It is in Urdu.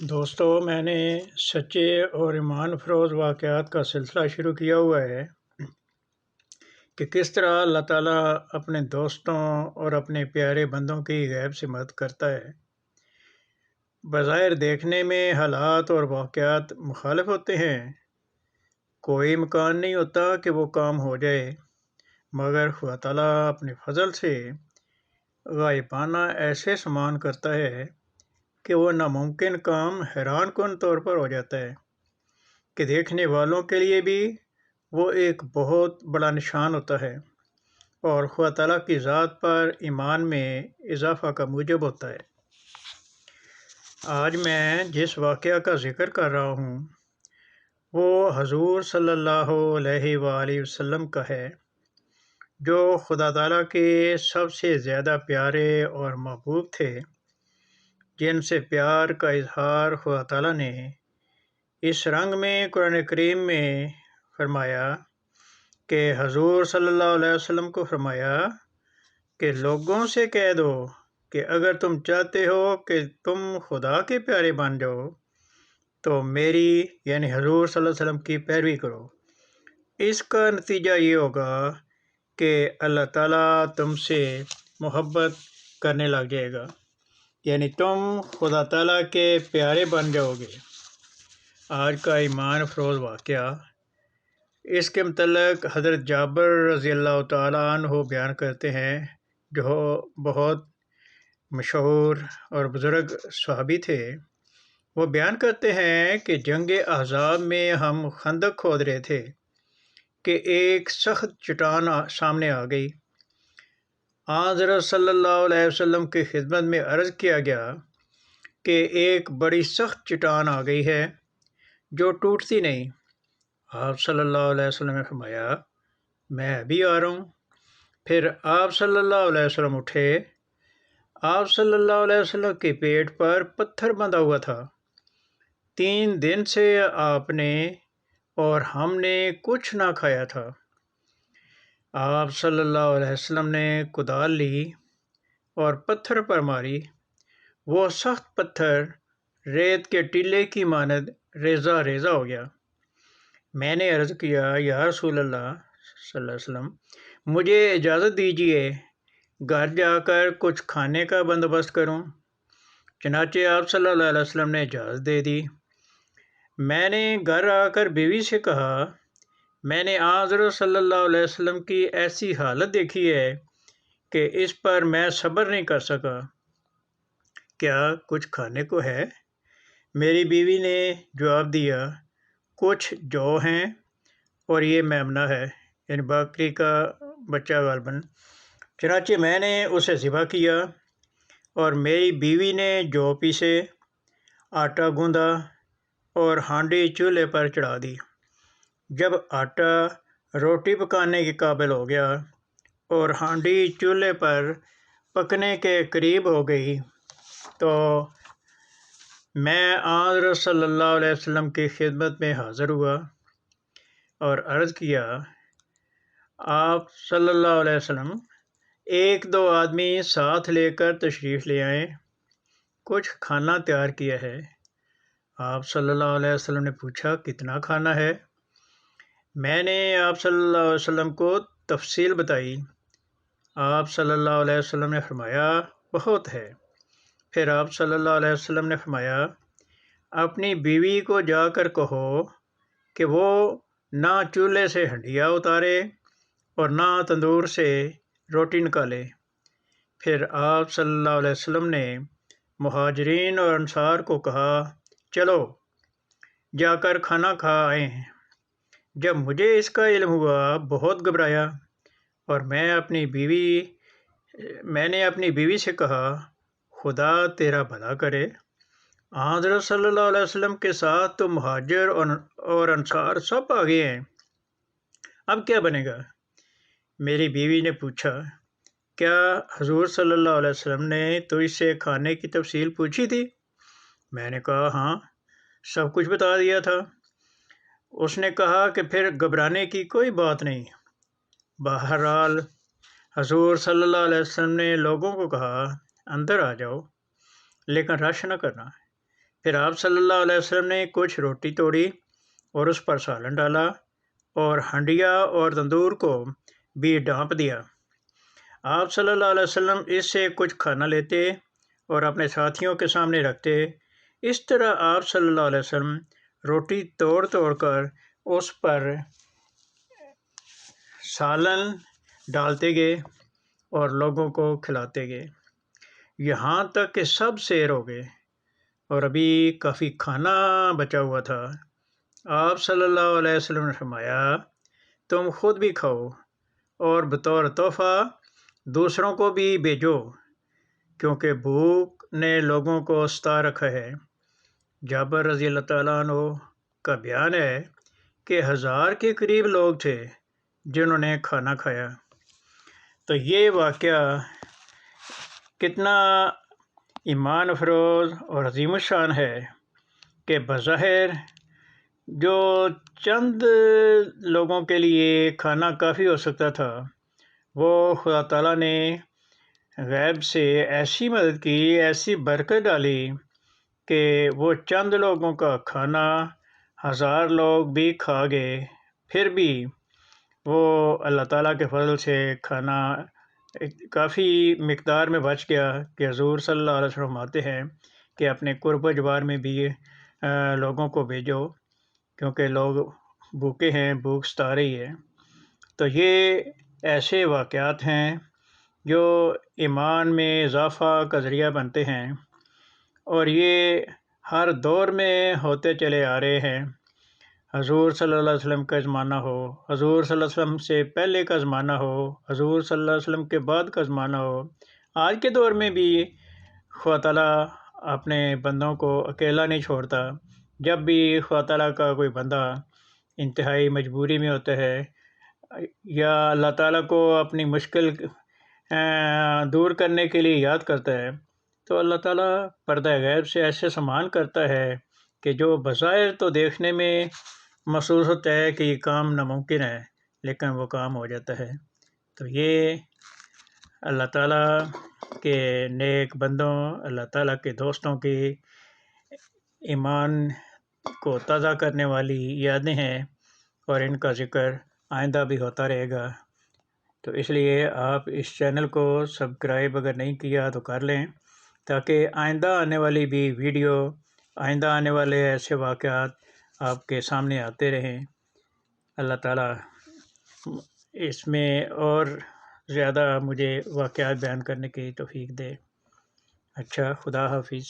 دوستو، میں نے سچے اور ایمان فروز واقعات کا سلسلہ شروع کیا ہوا ہے کہ کس طرح اللہ تعالیٰ اپنے دوستوں اور اپنے پیارے بندوں کی غیب سے مدد کرتا ہے۔ بظاہر دیکھنے میں حالات اور واقعات مخالف ہوتے ہیں، کوئی امکان نہیں ہوتا کہ وہ کام ہو جائے، مگر خدا تعالیٰ اپنے فضل سے غائبانہ ایسے سامان کرتا ہے کہ وہ ناممکن کام حیران کن طور پر ہو جاتا ہے کہ دیکھنے والوں کے لیے بھی وہ ایک بہت بڑا نشان ہوتا ہے اور خدا تعالیٰ کی ذات پر ایمان میں اضافہ کا موجب ہوتا ہے۔ آج میں جس واقعہ کا ذکر کر رہا ہوں وہ حضور صلی اللہ علیہ وآلہ وسلم کا ہے، جو خدا تعالیٰ کے سب سے زیادہ پیارے اور محبوب تھے، جن سے پیار کا اظہار خدا تعالیٰ نے اس رنگ میں قرآن کریم میں فرمایا کہ حضور صلی اللہ علیہ وسلم کو فرمایا کہ لوگوں سے کہہ دو کہ اگر تم چاہتے ہو کہ تم خدا کے پیارے بن جاؤ تو میری یعنی حضور صلی اللہ علیہ وسلم کی پیروی کرو۔ اس کا نتیجہ یہ ہوگا کہ اللہ تعالیٰ تم سے محبت کرنے لگ جائے گا، یعنی تم خدا تعالیٰ کے پیارے بن جاؤ گے۔ آج کا ایمان افروز واقعہ، اس کے متعلق حضرت جابر رضی اللہ تعالیٰ عنہ بیان کرتے ہیں، جو بہت مشہور اور بزرگ صحابی تھے۔ وہ بیان کرتے ہیں کہ جنگ احزاب میں ہم خندق کھود رہے تھے کہ ایک سخت چٹان سامنے آ گئی۔ حضرت صلی اللہ علیہ وسلم کی خدمت میں عرض کیا گیا کہ ایک بڑی سخت چٹان آ گئی ہے جو ٹوٹتی نہیں۔ آپ صلی اللہ علیہ وسلم نے فرمایا، میں ابھی آ رہا ہوں۔ پھر آپ صلی اللہ علیہ وسلم اٹھے۔ آپ صلی اللہ علیہ وسلم کے پیٹ پر پتھر بندھا ہوا تھا۔ 3 دن سے آپ نے اور ہم نے کچھ نہ کھایا تھا۔ آپ صلی اللہ علیہ وسلم نے کدال لی اور پتھر پر ماری۔ وہ سخت پتھر ریت کے ٹیلے کی مانند ریزہ ریزہ ہو گیا۔ میں نے عرض کیا، یا رسول اللہ صلی اللہ علیہ وسلم، مجھے اجازت دیجیے گھر جا کر کچھ کھانے کا بندوبست کروں۔ چنانچہ آپ صلی اللہ علیہ وسلم نے اجازت دے دی۔ میں نے گھر آ کر بیوی سے کہا، میں نے حضرت صلی اللہ علیہ وسلم کی ایسی حالت دیکھی ہے کہ اس پر میں صبر نہیں کر سکا، کیا کچھ کھانے کو ہے؟ میری بیوی نے جواب دیا، کچھ جو ہیں اور یہ میمنہ ہے، یعنی بکری کا بچہ غالباً۔ چنانچہ میں نے اسے ذبح کیا اور میری بیوی نے جو پیسے، آٹا گوندا اور ہانڈی چولہے پر چڑھا دی۔ جب آٹا روٹی پکانے کے قابل ہو گیا اور ہانڈی چولہے پر پکنے کے قریب ہو گئی تو میں حضرت صلی اللہ علیہ وسلم کی خدمت میں حاضر ہوا اور عرض کیا، آپ صلی اللہ علیہ وسلم 1-2 آدمی ساتھ لے کر تشریف لے آئیں، کچھ کھانا تیار کیا ہے۔ آپ صلی اللہ علیہ وسلم نے پوچھا، کتنا کھانا ہے؟ میں نے آپ صلی اللہ علیہ وسلم کو تفصیل بتائی۔ آپ صلی اللہ علیہ وسلم نے فرمایا، بہت ہے۔ پھر آپ صلی اللہ علیہ وسلم نے فرمایا، اپنی بیوی کو جا کر کہو کہ وہ نہ چولہے سے ہنڈیا اتارے اور نہ تندور سے روٹی نکالے۔ پھر آپ صلی اللہ علیہ وسلم نے مہاجرین اور انصار کو کہا، چلو جا کر کھانا کھا آئیں۔ جب مجھے اس کا علم ہوا بہت گھبرایا اور میں نے اپنی بیوی سے کہا، خدا تیرا بھلا کرے، حضرت صلی اللہ علیہ وسلم کے ساتھ تو مہاجر اور انصار سب آ گئے ہیں، اب کیا بنے گا؟ میری بیوی نے پوچھا، کیا حضور صلی اللہ علیہ وسلم نے تو اس سے کھانے کی تفصیل پوچھی تھی؟ میں نے کہا، ہاں، سب کچھ بتا دیا تھا۔ اس نے کہا کہ پھر گھبرانے کی کوئی بات نہیں۔ بہرحال حضور صلی اللہ علیہ وسلم نے لوگوں کو کہا، اندر آ جاؤ، لیکن رش نہ کرنا، پھر آپ صلی اللہ علیہ وسلم نے کچھ روٹی توڑی اور اس پر سالن ڈالا اور ہنڈیا اور تندور کو بھی ڈھانپ دیا۔ آپ صلی اللہ علیہ وسلم اس سے کچھ کھانا لیتے اور اپنے ساتھیوں کے سامنے رکھتے۔ اس طرح آپ صلی اللہ علیہ وسلم روٹی توڑ توڑ کر اس پر سالن ڈالتے گئے اور لوگوں کو کھلاتے گئے، یہاں تک کہ سب سیر ہو گئے اور ابھی کافی کھانا بچا ہوا تھا۔ آپ صلی اللہ علیہ وسلم نے فرمایا، تم خود بھی کھاؤ اور بطور تحفہ دوسروں کو بھی بھیجو، کیونکہ بھوک نے لوگوں کو ستا رکھا ہے۔ جابر رضی اللہ تعالیٰ عنہ کا بیان ہے کہ 1000 کے قریب لوگ تھے جنہوں نے کھانا کھایا۔ تو یہ واقعہ کتنا ایمان افروز اور عظیم الشان ہے کہ بظاہر جو چند لوگوں کے لیے کھانا کافی ہو سکتا تھا، وہ خدا تعالیٰ نے غیب سے ایسی مدد کی، ایسی برکت ڈالی کہ وہ چند لوگوں کا کھانا 1000 لوگ بھی کھا گئے، پھر بھی وہ اللہ تعالیٰ کے فضل سے کھانا کافی مقدار میں بچ گیا کہ حضور صلی اللہ علیہ وسلم فرماتے ہیں کہ اپنے قرب و جوار میں بھی لوگوں کو بھیجو، کیونکہ لوگ بھوکے ہیں، بھوک ستا رہی ہے۔ تو یہ ایسے واقعات ہیں جو ایمان میں اضافہ کا ذریعہ بنتے ہیں، اور یہ ہر دور میں ہوتے چلے آ رہے ہیں۔ حضور صلی اللہ علیہ وسلم کا زمانہ ہو، حضور صلی اللہ علیہ وسلم سے پہلے کا زمانہ ہو، حضور صلی اللہ علیہ وسلم کے بعد کا زمانہ ہو، آج کے دور میں بھی خدا تعالیٰ اپنے بندوں کو اکیلا نہیں چھوڑتا۔ جب بھی خدا تعالیٰ کا کوئی بندہ انتہائی مجبوری میں ہوتا ہے یا اللہ تعالیٰ کو اپنی مشکل دور کرنے کے لیے یاد کرتا ہے، تو اللہ تعالیٰ پردہ غیب سے ایسے سامان کرتا ہے کہ جو بظاہر تو دیکھنے میں محسوس ہوتا ہے کہ یہ کام ناممکن ہے، لیکن وہ کام ہو جاتا ہے۔ تو یہ اللہ تعالیٰ کے نیک بندوں، اللہ تعالیٰ کے دوستوں کی ایمان کو تازہ کرنے والی یادیں ہیں، اور ان کا ذکر آئندہ بھی ہوتا رہے گا۔ تو اس لیے آپ اس چینل کو سبسکرائب اگر نہیں کیا تو کر لیں، تاکہ آئندہ آنے والی بھی ویڈیو، آئندہ آنے والے ایسے واقعات آپ کے سامنے آتے رہیں۔ اللہ تعالیٰ اس میں اور زیادہ مجھے واقعات بیان کرنے کی توفیق دے۔ اچھا، خدا حافظ۔